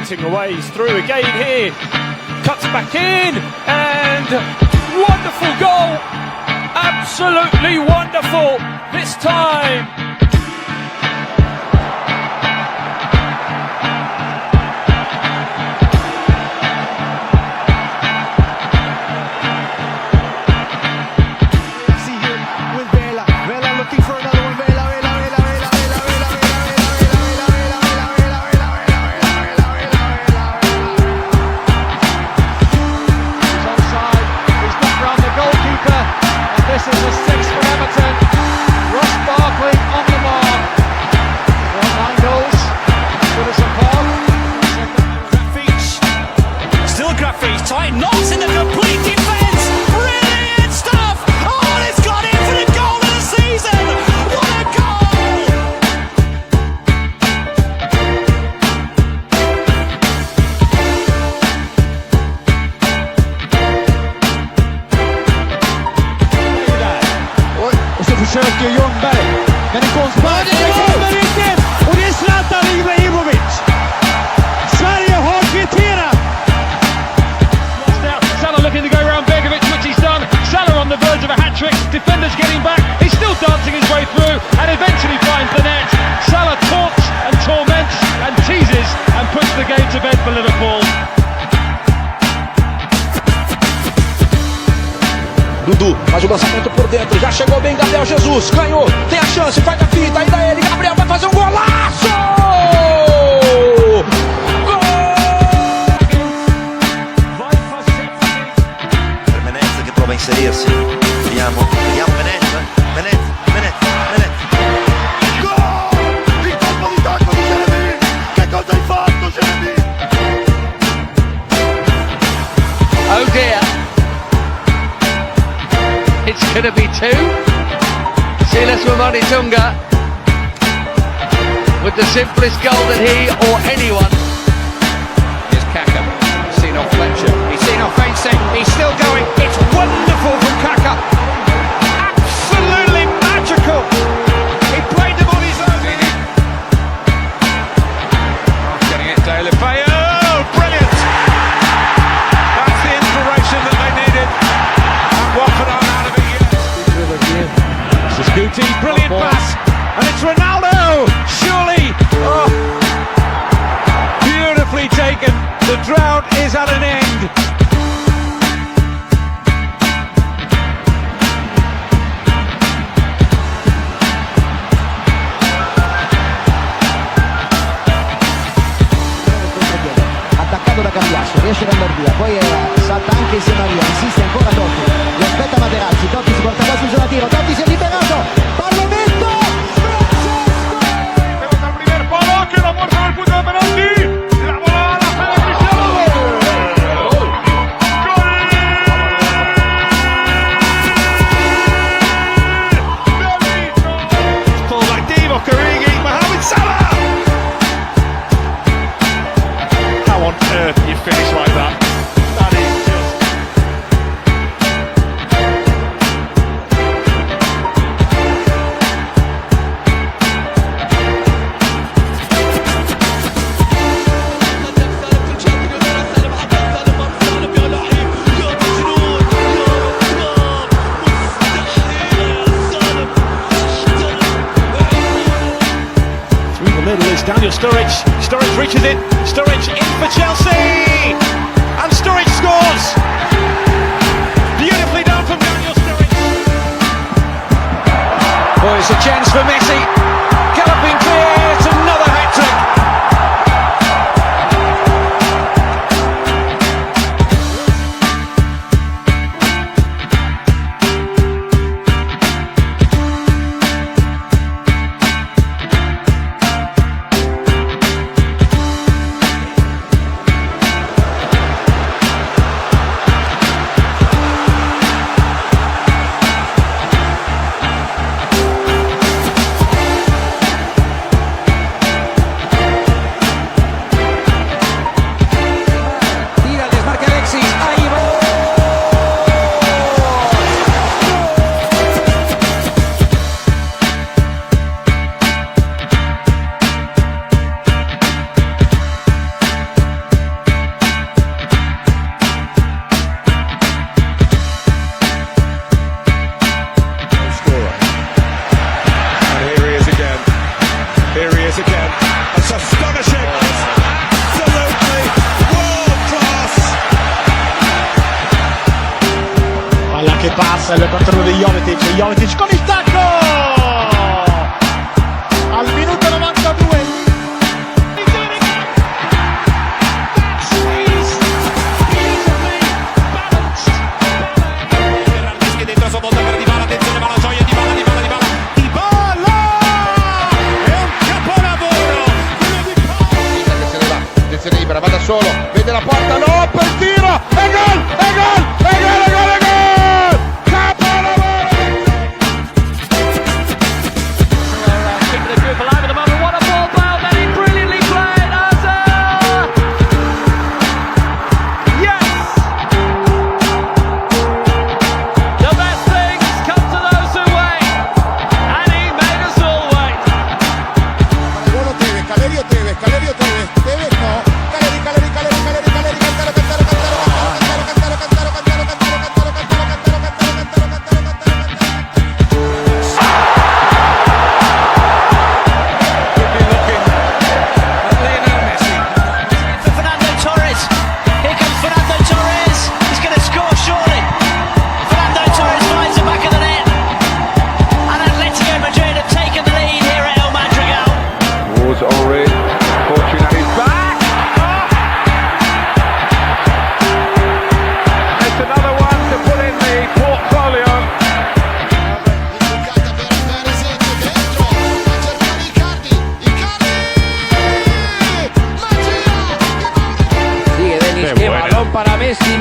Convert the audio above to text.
cutting away, he's through again here, cuts back in, and wonderful goal, absolutely wonderful this time. This is a six for Everton. Ross Barkley on the mark. Well, angles for the support. Graffic. Still Graffic. Tight knots in the complete defence. Brilliant stuff. Oh, and it's got in for the goal of the season. What a goal! Försöker Ljungberg, men det går spark. Det kommer inte! Och det är Zlatan Ibrahimovic. Sverige har kvitterat. Salah looking to go around Begovic, which he's done. Salah on the verge of a hat-trick. Defenders getting back. He's still dancing his way through and eventually finds the net. Salah taunts and torments and teases and puts the game to bed for Liverpool. Dudu faz o lançamento por dentro, já chegou bem Gabriel Jesus, ganhou, tem a chance, faz a fita, ainda ele, Gabriel vai fazer um golaço! Gol! Per Menezes che prova a inserirsi, vediamo Menezes. Gol! Il colpo di tacco di Jeremy, che cosa hai fatto Jeremy? Oh dear. It's going to be two. Silas Wamani Tunga with the simplest goal that he or anyone. Here's Kaka. Seen off Fletcher. He's seen off fencing. He's still going. It's wonderful from Kaka. Absolutely magical. He played them on his own. Getting it, De La Feu. Oh, brilliant. That's the inspiration that they needed. And Watford are out of it yet. This is Guti, Brilliant pass. And it's Ronaldo. Surely. Oh. Beautifully taken. The drought is at an end. Attaccato da Cambiasso, riesce ad andare via, poi salta anche insieme a Ria, insiste ancora Totti, lo aspetta Materazzi, Totti si porta quasi sul tiro, Totti si è liberato, pallonetto, Pelota al primer palo, que lo muerde el punto de penalti. La bola a la sala Cristiano. Paul Magdiv, Origi, Mohamed Salah. How on earth do you finish like that? That is just... Through the middle is Daniel Sturridge. Sturridge reaches it. Sturridge in for Chelsea. And Sturridge scores. Beautifully done from Daniel Sturridge. Oh, it's a chance for Messi. Galloping clear. It's another hat-trick. Bello il controllo di Jovetic con il tacco! Al minuto 92. Berardeschi dentro a sua volta per Dybala, attenzione, va la gioia, Dybala! È un capolavoro! Quello di Che se ne va, attenzione libera, va da solo, vede la porta, no, per il tiro, e gol, e gol, e gol, e gol, e gol! Capolavoro! Keeping the group alive at the moment. What a ball foul that he brilliantly played. Hazard! Yes! The best things come to those who wait. And he made us all wait. Buono Tevez, Calerio Tevez, Tevez no, Caleri, Cantaro, for Fernando Torres. Here comes Fernando Torres. He's going to score surely. Fernando Torres finds the back of the net. And Atletico Madrid have taken the lead here at El Madrigal. Was Henry, Fortuna is back! It's another one to put in the portfolio. Sigue Denis, qué balón para Messi.